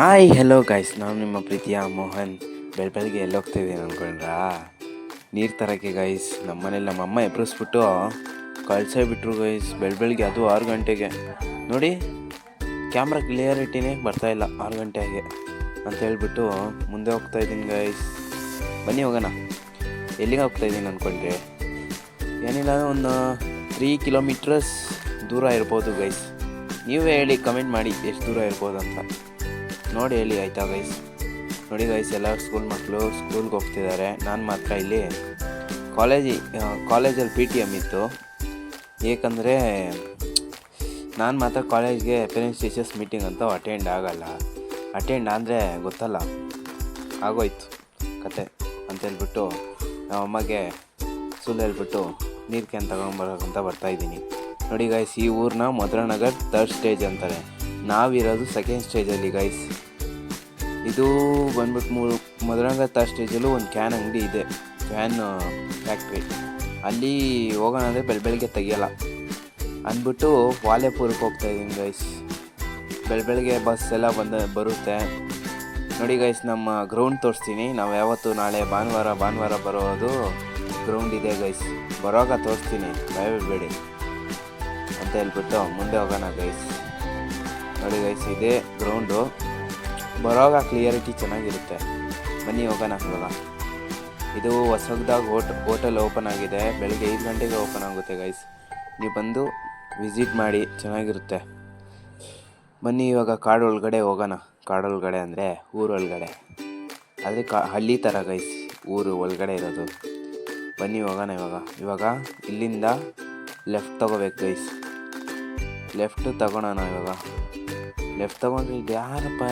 Hi hello guys, ನಾನು ನಿಮ್ಮ ಪ್ರೀತಿಯ ಮೋಹನ್. ಬೆಳಗ್ಗೆ ಎಲ್ಲಿ ಹೋಗ್ತಾಯಿದ್ದೀನಿ ಅಂದ್ಕೊಂಡ್ರಾ? ನೀರು ತರೋಕ್ಕೆ ಗೈಸ್. ನಮ್ಮನೇಲಿ ನಮ್ಮಮ್ಮ ಎಬ್ರಿಸ್ಬಿಟ್ಟು ಕಳ್ಸೇ ಬಿಟ್ರು ಗೈಸ್. ಬೆಳಗ್ಗೆ ಅದು 6 ಗಂಟೆಗೆ. ನೋಡಿ, ಕ್ಯಾಮ್ರಾ ಕ್ಲಿಯರಿಟಿನೇ ಬರ್ತಾಯಿಲ್ಲ 6 ಗಂಟೆಗೆ ಅಂತ ಹೇಳ್ಬಿಟ್ಟು ಮುಂದೆ ಹೋಗ್ತಾಯಿದ್ದೀನಿ ಗೈಸ್. ಬನ್ನಿ ಹೋಗೋಣ. ಎಲ್ಲಿಗೆ ಹೋಗ್ತಾಯಿದ್ದೀನಿ ಅಂದ್ಕೊಂಡ್ರೆ ಏನಿಲ್ಲ, ಒಂದು 3 ಕಿಲೋಮೀಟರ್ಸ್ ದೂರ ಇರ್ಬೋದು ಗೈಸ್. ನೀವೇ ಹೇಳಿ, ಕಮೆಂಟ್ ಮಾಡಿ ಎಷ್ಟು ದೂರ ಇರ್ಬೋದು ಅಂತ ನೋಡಿ ಹೇಳಿ, ಆಯಿತಾ ಗೈಸ್? ನೋಡಿ ಗೈಸ್, ಎಲ್ಲ ಸ್ಕೂಲ್ ಮಕ್ಕಳು ಸ್ಕೂಲ್ಗೆ ಹೋಗ್ತಿದ್ದಾರೆ. ನಾನು ಮಾತ್ರ ಇಲ್ಲಿ ಕಾಲೇಜಲ್ಲಿ PTM ಇತ್ತು. ಏಕೆಂದರೆ ನಾನು ಮಾತ್ರ ಕಾಲೇಜ್ಗೆ ಪೇರೆಂಟ್ಸ್ ಟೀಚರ್ಸ್ ಮೀಟಿಂಗ್ ಅಂತ ಅಟೆಂಡ್ ಅಂದರೆ ಗೊತ್ತಲ್ಲ, ಆಗೋಯ್ತು ಕತೆ ಅಂತೇಳ್ಬಿಟ್ಟು ನಮ್ಮಮ್ಮಗೆ ಸುಳ್ಳು ಹೇಳ್ಬಿಟ್ಟು ನೀರು ಕ್ಯಾನ್ ತಗೊಂಬರೋಕ್ಕಂತ ಬರ್ತಾಯಿದ್ದೀನಿ. ನೋಡಿ ಗೈಸ್, ಈ ಊರನ್ನ ಮಧುರಾನಗರ್ 3rd ಸ್ಟೇಜ್ ಅಂತಾರೆ. ನಾವಿರೋದು 2nd ಸ್ಟೇಜಲ್ಲಿ ಗೈಸ್. ಇದು ಬಂದ್ಬಿಟ್ಟು ಮಧುರಾನಗರ್ 3rd ಸ್ಟೇಜಲ್ಲೂ ಒಂದು ಕ್ಯಾನ್ ಅಂಗಡಿ ಇದೆ, ಕ್ಯಾನ್ ಫ್ಯಾಕ್ಟ್ರಿ. ಅಲ್ಲಿ ಹೋಗೋಣ ಅಂದರೆ ಬೆಳಗ್ಗೆ ತೆಗಿಯಲ್ಲ ಅಂದ್ಬಿಟ್ಟು ವಾಲೆಪುರಕ್ಕೆ ಹೋಗ್ತಾಯಿದ್ದೀನಿ ಗೈಸ್. ಬೆಳಗ್ಗೆ ಬಸ್ ಎಲ್ಲ ಬರುತ್ತೆ. ನೋಡಿ ಗೈಸ್, ನಮ್ಮ ಗ್ರೌಂಡ್ ತೋರಿಸ್ತೀನಿ. ನಾವು ಯಾವತ್ತು ನಾಳೆ ಭಾನುವಾರ ಬರೋದು ಗ್ರೌಂಡ್ ಇದೆ ಗೈಸ್. ಬರೋವಾಗ ತೋರಿಸ್ತೀನಿ, ಭಯಬೇಡಿ ಅಂತ ಹೇಳ್ಬಿಟ್ಟು ಮುಂದೆ ಹೋಗೋಣ ಗೈಸ್. ನೋಡಿ ಗೈಸ್, ಇದೇ ಗ್ರೌಂಡು. ಬರೋವಾಗ ಕ್ಲಿಯರಿಟಿ ಚೆನ್ನಾಗಿರುತ್ತೆ. ಬನ್ನಿ ಹೋಗೋಣ ಇವಾಗ. ಇದು ಹೊಸದಾಗಿ ಹೋಟೆಲ್ ಓಪನ್ ಆಗಿದೆ. ಬೆಳಗ್ಗೆ 5 ಗಂಟೆಗೆ ಓಪನ್ ಆಗುತ್ತೆ ಗೈಸ್. ನೀವು ಬಂದು ವಿಸಿಟ್ ಮಾಡಿ, ಚೆನ್ನಾಗಿರುತ್ತೆ. ಬನ್ನಿ ಇವಾಗ ಕಾಡೊಳಗಡೆ ಹೋಗೋಣ. ಕಾಡೊಳಗಡೆ ಅಂದರೆ ಊರೊಳಗಡೆ, ಆದರೆ ಹಳ್ಳಿ ಥರ ಗೈಸ್, ಊರು ಒಳಗಡೆ ಇರೋದು. ಬನ್ನಿ ಹೋಗೋಣ ಇವಾಗ ಇಲ್ಲಿಂದ ಲೆಫ್ಟ್ ತಗೋಬೇಕು ಗೈಸ್. ಲೆಫ್ಟ್ ತಗೊಳೋಣ ಇವಾಗ. ಲೆಫ್ಟ್ ತಗೊಂಡ್ರೆ ಇದು ಯಾರಪ್ಪ,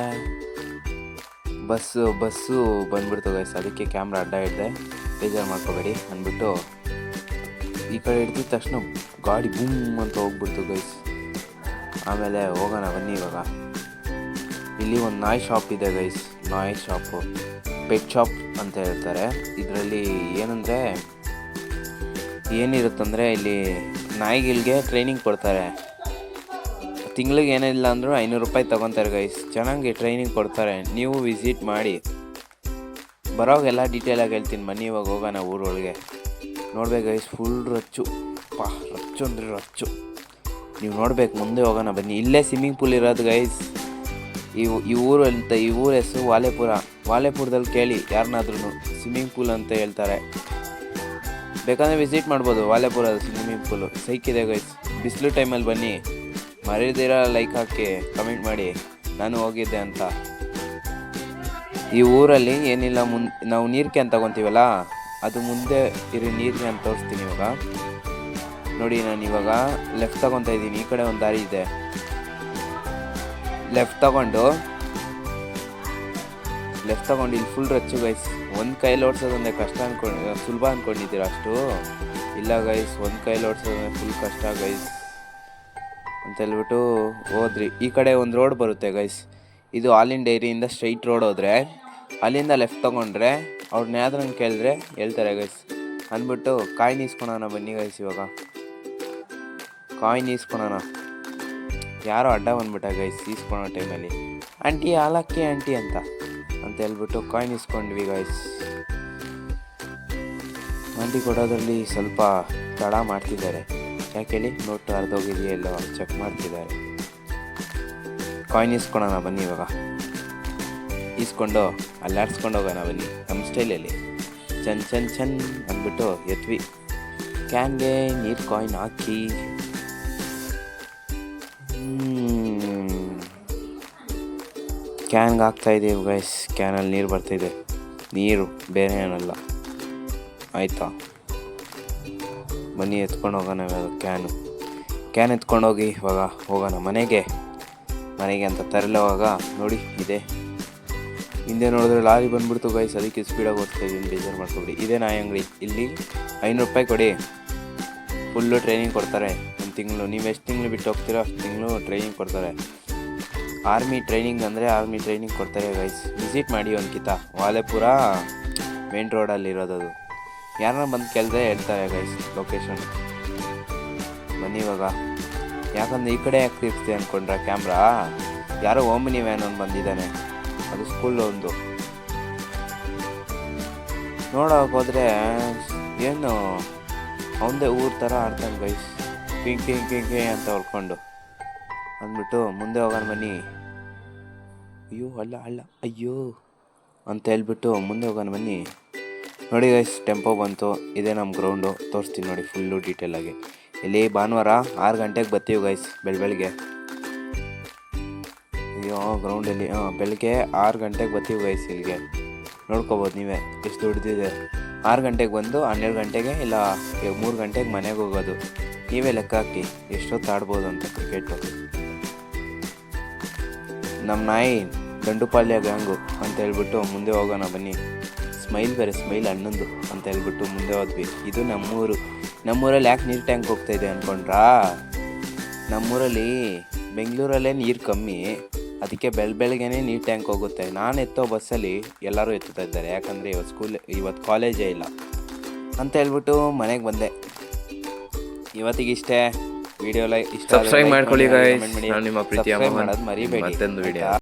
ಬಸ್ಸು ಬಂದ್ಬಿಡ್ತು ಗೈಸ್. ಅದಕ್ಕೆ ಕ್ಯಾಮ್ರಾ ಅಡ್ಡ ಹಿಡ್ದೆ, ಬೇಜಾರು ಮಾಡ್ಕೋಬೇಡಿ ಅಂದ್ಬಿಟ್ಟು ಈ ಕಡೆ ಹಿಡ್ದಿದ ತಕ್ಷಣ ಗಾಡಿ ಬೂಮ್ ಅಂತ ಹೋಗ್ಬಿಡ್ತು ಗೈಸ್. ಆಮೇಲೆ ಹೋಗೋಣ ಬನ್ನಿ ಇವಾಗ. ಇಲ್ಲಿ ಒಂದು ನಾಯಿ ಶಾಪ್ ಇದೆ ಗೈಸ್. ನಾಯಿ ಶಾಪು, ಪೆಟ್ ಶಾಪ್ ಅಂತ ಹೇಳ್ತಾರೆ. ಇದರಲ್ಲಿ ಏನಿರುತ್ತಂದರೆ ಇಲ್ಲಿ ನಾಯಿಗಳಿಗೆ ಟ್ರೈನಿಂಗ್ ಕೊಡ್ತಾರೆ. ತಿಂಗಳಿಗೆ ಏನಿಲ್ಲ ಅಂದರೂ 500 ರೂಪಾಯಿ ತೊಗೊತಾರೆ ಗೈಸ್. ಚೆನ್ನಾಗಿ ಟ್ರೈನಿಂಗ್ ಕೊಡ್ತಾರೆ. ನೀವು ವಿಸಿಟ್ ಮಾಡಿ. ಬರೋವಾಗೆಲ್ಲ ಡೀಟೇಲಾಗಿ ಹೇಳ್ತೀನಿ. ಬನ್ನಿ ಇವಾಗ ಹೋಗೋಣ ಊರೊಳಗೆ. ನೋಡ್ಬೇಕು ಗೈಸ್, ಫುಲ್ ರಚ್ಚು ಅಂದರೆ ರಚ್ಚು. ನೀವು ನೋಡ್ಬೇಕು, ಮುಂದೆ ಹೋಗೋಣ ಬನ್ನಿ. ಇಲ್ಲೇ ಸ್ವಿಮ್ಮಿಂಗ್ ಪೂಲ್ ಇರೋದು ಗೈಸ್. ಈ ಊರು ಹೆಸರು ವಾಲೆಪುರದಲ್ಲಿ ಕೇಳಿ ಯಾರನ್ನಾದ್ರೂ, ಸ್ವಿಮ್ಮಿಂಗ್ ಪೂಲ್ ಅಂತ ಹೇಳ್ತಾರೆ. ಬೇಕಂದರೆ ವಿಸಿಟ್ ಮಾಡ್ಬೋದು. ವಾಲೆಪುರದ ಸ್ವಿಮ್ಮಿಂಗ್ ಪೂಲು ಸೈಕಿದೆ ಗೈಸ್. ಬಿಸಿಲು ಟೈಮಲ್ಲಿ ಬನ್ನಿ. ಮರೀದಿರ ಲೈಕ್ ಹಾಕಿ, ಕಮೆಂಟ್ ಮಾಡಿ ನಾನು ಹೋಗಿದ್ದೆ ಅಂತ. ಈ ಊರಲ್ಲಿ ಏನಿಲ್ಲ, ನಾವು ನೀರು ಕ್ಯಾನ್ ತಗೊತೀವಲ್ಲ, ಅದು ಮುಂದೆ ಇರೋ ನೀರು ಕ್ಯಾನ್ ತೋರಿಸ್ತೀನಿ ಇವಾಗ. ನೋಡಿ, ನಾನು ಇವಾಗ ಲೆಫ್ಟ್ ತಗೊತಾ ಇದ್ದೀನಿ. ಈ ಕಡೆ ಒಂದು ದಾರಿ ಇದೆ. ಲೆಫ್ಟ್ ತಗೊಂಡು ಇಲ್ಲಿ ಫುಲ್ ರಚ್ಚು ಗೈಸ್. ಒಂದು ಕೈಲಿ ಓಡಿಸೋದಂದ್ರೆ ಕಷ್ಟ ಸುಲಭ ಅಂದ್ಕೊಂಡಿದ್ದೀರ? ಅಷ್ಟು ಇಲ್ಲ ಗೈಸ್, ಒಂದು ಕೈಲಿ ಓಡಿಸೋದಂದ್ರೆ ಫುಲ್ ಕಷ್ಟ ಗೈಸ್ ಅಂತ ಹೇಳ್ಬಿಟ್ಟು ಹೋದ್ರಿ. ಈ ಕಡೆ ಒಂದು ರೋಡ್ ಬರುತ್ತೆ ಗೈಸ್. ಇದು ಹಾಲಿನ ಡೈರಿಯಿಂದ ಸ್ಟ್ರೈಟ್ ರೋಡ್ ಹೋದರೆ, ಅಲ್ಲಿಂದ ಲೆಫ್ಟ್ ತೊಗೊಂಡ್ರೆ ಅವ್ರನ್ನ ಯಾವ್ದ್ರನ್ನ ಕೇಳಿದ್ರೆ ಹೇಳ್ತಾರೆ ಗೈಸ್. ಅಂದ್ಬಿಟ್ಟು ಕಾಯಿನ್ ಈಸ್ಕೊಳೋಣ ಬನ್ನಿ ಗೈಸ್. ಇವಾಗ ಕಾಯಿನ್ ಈಸ್ಕೊಳೋಣ. ಯಾರೋ ಅಡ್ಡ ಬಂದ್ಬಿಟ್ಟ ಗೈಸ್ ಈಸ್ಕೊಳೋ ಟೈಮಲ್ಲಿ. ಆಂಟಿ ಹಾಲಕ್ಕಿ ಆಂಟಿ ಅಂತ ಹೇಳ್ಬಿಟ್ಟು ಕಾಯಿನ್ ಇಸ್ಕೊಂಡ್ವಿ ಗೈಸ್. ಆಂಟಿ ಕೊಡೋದ್ರಲ್ಲಿ ಸ್ವಲ್ಪ ತಡ ಮಾಡ್ತಿದ್ದಾರೆ. ಯಾಕೆ ಹೇಳಿ, ನೋಟು ಅರ್ಧೋಗಿದೆಯಲ್ಲೋ ಚೆಕ್ ಮಾಡ್ತಿದ್ದಾರೆ. ಕಾಯಿನ್ ಇಸ್ಕೊಳೋಣ ಬನ್ನಿ ಇವಾಗ. ಈಸ್ಕೊಂಡು ಅಲ್ಲಾಡ್ಸ್ಕೊಂಡು ಹೋಗೋಣ ಬನ್ನಿ ನಮ್ಮ ಸ್ಟೈಲಲ್ಲಿ. ಚನ್ ಅಂದ್ಬಿಟ್ಟು ಎತ್ವಿ. ಕ್ಯಾನ್ಗೆ ನೀರು ಕಾಯಿನ್ ಹಾಕಿ ಕ್ಯಾನ್ಗೆ ಹಾಕ್ತಾಯಿದ್ದೀವಿ ಗೈಸ್. ಕ್ಯಾನಲ್ಲಿ ನೀರು ಬರ್ತಾಯಿದೆ. ನೀರು ಬೇರೆ ಏನಲ್ಲ, ಆಯಿತಾ? ಬನ್ನಿ ಎತ್ಕೊಂಡು ಹೋಗೋಣ ಇವಾಗ. ಕ್ಯಾನ್ ಎತ್ಕೊಂಡೋಗಿ ಇವಾಗ ಹೋಗೋಣ ಮನೆಗೆ ಅಂತ ತರಲುವಾಗ. ನೋಡಿ ಇದೆ ಹಿಂದೆ ನೋಡಿದ್ರೆ ಲಾರಿ ಬಂದ್ಬಿಡ್ತು ಗೈಸ್. ಅದಕ್ಕೆ ಸ್ಪೀಡಾಗಿ ಓಡ್ತಾ ಇದ್ದೀನಿ, ಬೇಜಾರು ಮಾಡ್ಕೊಬಿಡಿ. ಇದೇ ನಾಯಿ ಅಂಗಡಿ. ಇಲ್ಲಿ 500 ರೂಪಾಯಿ ಕೊಡಿ, ಫುಲ್ಲು ಟ್ರೈನಿಂಗ್ ಕೊಡ್ತಾರೆ. ಒಂದು ತಿಂಗಳು, ನೀವು ಎಷ್ಟು ತಿಂಗಳು ಬಿಟ್ಟು ಹೋಗ್ತೀರೋ ಅಷ್ಟು ತಿಂಗಳು ಟ್ರೈನಿಂಗ್ ಕೊಡ್ತಾರೆ. ಆರ್ಮಿ ಟ್ರೈನಿಂಗ್ ಕೊಡ್ತಾರೆ ಗೈಸ್. ವಿಸಿಟ್ ಮಾಡಿ ಒಂದ್ಕಿತ. ವಾಲೆಪುರ ಮೇನ್ ರೋಡಲ್ಲಿರೋದದು. ಯಾರನ್ನ ಬಂದು ಕೇಳಿದ್ರೆ ಹೇಳ್ತಾರೆ ಗೈಸ್ ಲೊಕೇಶನ್. ಬನ್ನಿ ಇವಾಗ. ಯಾಕಂದರೆ ಈ ಕಡೆ ಯಾಕೆ ತಿರ್ಸ್ತೀವಿ ಅಂದ್ಕೊಂಡ್ರೆ ಕ್ಯಾಮ್ರಾ, ಯಾರೋ ಓಮಿನಿ ವ್ಯಾನ್ ಒಂದು ಬಂದಿದ್ದಾನೆ. ಅದು ಸ್ಕೂಲ್ ಒಂದು. ನೋಡೋಕೆ ಹೋದರೆ ಏನು ಅವನದೇ ಊರ ಥರ ಆಡ್ತಾನೆ ಗೈಸ್, ಕಿಂಕೆ ಅಂತ ಹೊಡ್ಕೊಂಡು ಅಂದ್ಬಿಟ್ಟು ಮುಂದೆ ಹೋಗೋಣ ಬನ್ನಿ. ಅಯ್ಯೋ ಅಲ್ಲ ಅಯ್ಯೋ ಅಂತ ಹೇಳ್ಬಿಟ್ಟು ಮುಂದೆ ಹೋಗೋಣ ಬನ್ನಿ. ನೋಡಿ ಗೈಸ್, ಟೆಂಪೋ ಬಂತು. ಇದೇ ನಮ್ಮ ಗ್ರೌಂಡು, ತೋರಿಸ್ತೀನಿ ನೋಡಿ ಫುಲ್ಲು ಡೀಟೇಲಾಗಿ. ಇಲ್ಲಿ ಭಾನುವಾರ 6 ಗಂಟೆಗೆ ಬರ್ತೀವಿ ಗೈಸ್, ಬೆಳಗ್ಗೆ. ಅಯ್ಯೋ ಗ್ರೌಂಡಲ್ಲಿ ಬೆಳಗ್ಗೆ 6 ಗಂಟೆಗೆ ಬರ್ತೀವಿ ಗೈಸ್. ಇಲ್ಲಿಗೆ ನೋಡ್ಕೋಬೋದು ನೀವೇ ಎಷ್ಟು ದುಡ್ದಿದೆ. 6 ಗಂಟೆಗೆ ಬಂದು 12 ಗಂಟೆಗೆ ಇಲ್ಲ 3 ಗಂಟೆಗೆ ಮನೆಗೆ ಹೋಗೋದು. ನೀವೇ ಲೆಕ್ಕ ಹಾಕಿ ಎಷ್ಟೊತ್ತು ಆಡ್ಬೋದು ಅಂತ ಕ್ರಿಕೆಟು. ನಮ್ಮ ನಾಯಿ ದಂಡುಪಾಳ್ಯ ಗ್ಯಾಂಗು ಅಂತ ಹೇಳ್ಬಿಟ್ಟು ಮುಂದೆ ಹೋಗೋಣ ಬನ್ನಿ. ಸ್ಮೈಲ್ ಅಣ್ಣಂದು ಅಂತ ಹೇಳ್ಬಿಟ್ಟು ಮುಂದೆ ಹೋದ್ವಿ. ಇದು ನಮ್ಮೂರಲ್ಲಿ ಯಾಕೆ ನೀರು ಟ್ಯಾಂಕ್ ಹೋಗ್ತಾಯಿದೆ ಅಂದ್ಕೊಂಡ್ರಾ? ನಮ್ಮೂರಲ್ಲಿ ಬೆಂಗಳೂರಲ್ಲೇ ನೀರು ಕಮ್ಮಿ, ಅದಕ್ಕೆ ಬೆಳಗ್ಗೆನೇ ನೀರು ಟ್ಯಾಂಕ್ ಹೋಗುತ್ತೆ. ನಾನು ಎತ್ತೋ ಬಸ್ಸಲ್ಲಿ ಎಲ್ಲರೂ ಎತ್ತುತ್ತಾ ಇದ್ದಾರೆ, ಯಾಕಂದರೆ ಇವತ್ತು ಕಾಲೇಜೇ ಇಲ್ಲ ಅಂತ ಹೇಳ್ಬಿಟ್ಟು ಮನೆಗೆ ಬಂದೆ. ಇವತ್ತಿಗಿಷ್ಟೇ. ವಿಡಿಯೋ ಇಷ್ಟ ಸಬ್ಸ್ಕ್ರೈಬ್ ಮಾಡ್ಕೊಳ್ಳಿ ಗೈಸ್. ನಾನು ನಿಮ್ಮ ಪ್ರೀತಿಯ ಮಾಡೋದು ಮರಿಬೇಡಿ. ಮತ್ತೊಂದು ವಿಡಿಯೋ